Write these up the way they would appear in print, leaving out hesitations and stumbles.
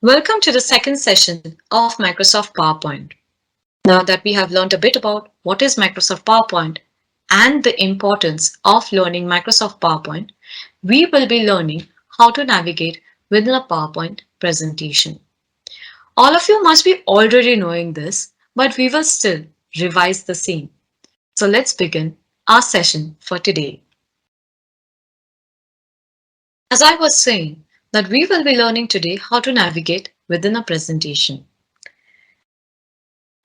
Welcome to the second session of Microsoft PowerPoint. Now that we have learned a bit about what is Microsoft PowerPoint and the importance of learning Microsoft PowerPoint, we will be learning how to navigate within a PowerPoint presentation. All of you must be already knowing this, but we will still revise the same. So let's begin our session for today. As I was saying, that we will be learning today how to navigate within a presentation.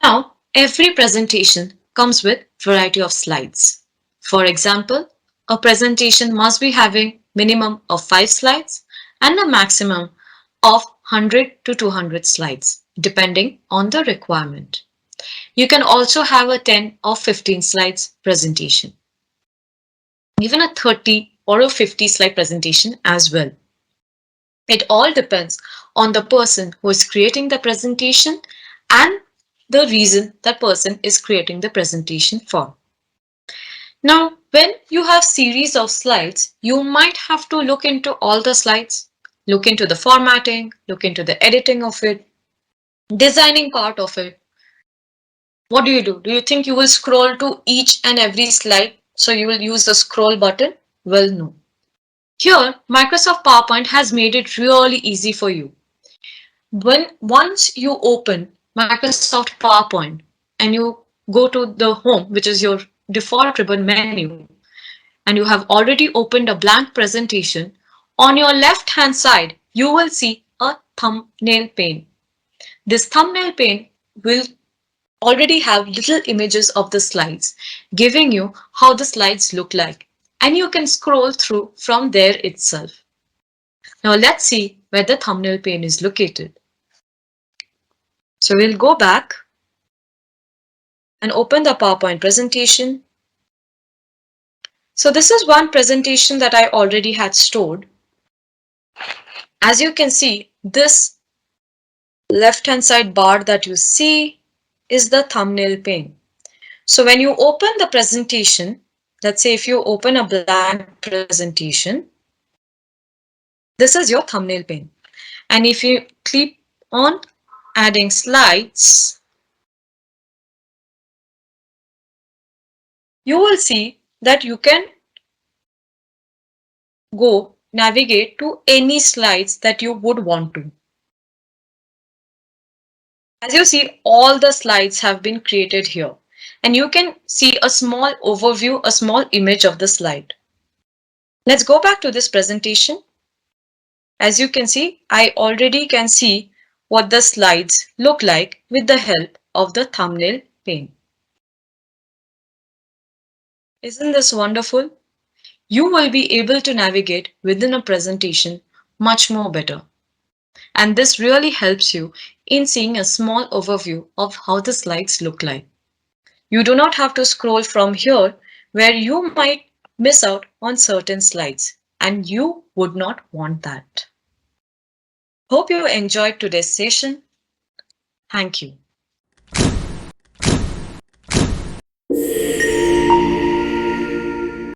Now, every presentation comes with variety of slides. For example, a presentation must be having minimum of 5 slides and a maximum of 100 to 200 slides, depending on the requirement. You can also have a 10 or 15 slides presentation, even a 30 or a 50 slide presentation as well. It all depends on the person who is creating the presentation and the reason that person is creating the presentation for. Now, when you have series of slides, you might have to look into all the slides, look into the formatting, look into the editing of it, designing part of it. What do? Do you think you will scroll to each and every slide? So you will use the scroll button? Well, no. Here, Microsoft PowerPoint has made it really easy for you. Once you open Microsoft PowerPoint and you go to the home, which is your default ribbon menu, and you have already opened a blank presentation, on your left hand side, you will see a thumbnail pane. This thumbnail pane will already have little images of the slides, giving you how the slides look like, and you can scroll through from there itself. Now let's see where the thumbnail pane is located. So we'll go back and open the PowerPoint presentation. So this is one presentation that I already had stored. As you can see, this left-hand side bar that you see is the thumbnail pane. So when you open the presentation, let's say if you open a blank presentation, this is your thumbnail pane. And if you click on adding slides, you will see that you can go navigate to any slides that you would want to. As you see, all the slides have been created here, and you can see a small overview, a small image of the slide. Let's go back to this presentation. As you can see, I already can see what the slides look like with the help of the thumbnail pane. Isn't this wonderful? You will be able to navigate within a presentation much more better. And this really helps you in seeing a small overview of how the slides look like. You do not have to scroll from here where you might miss out on certain slides, and you would not want that. Hope you enjoyed today's session. Thank you.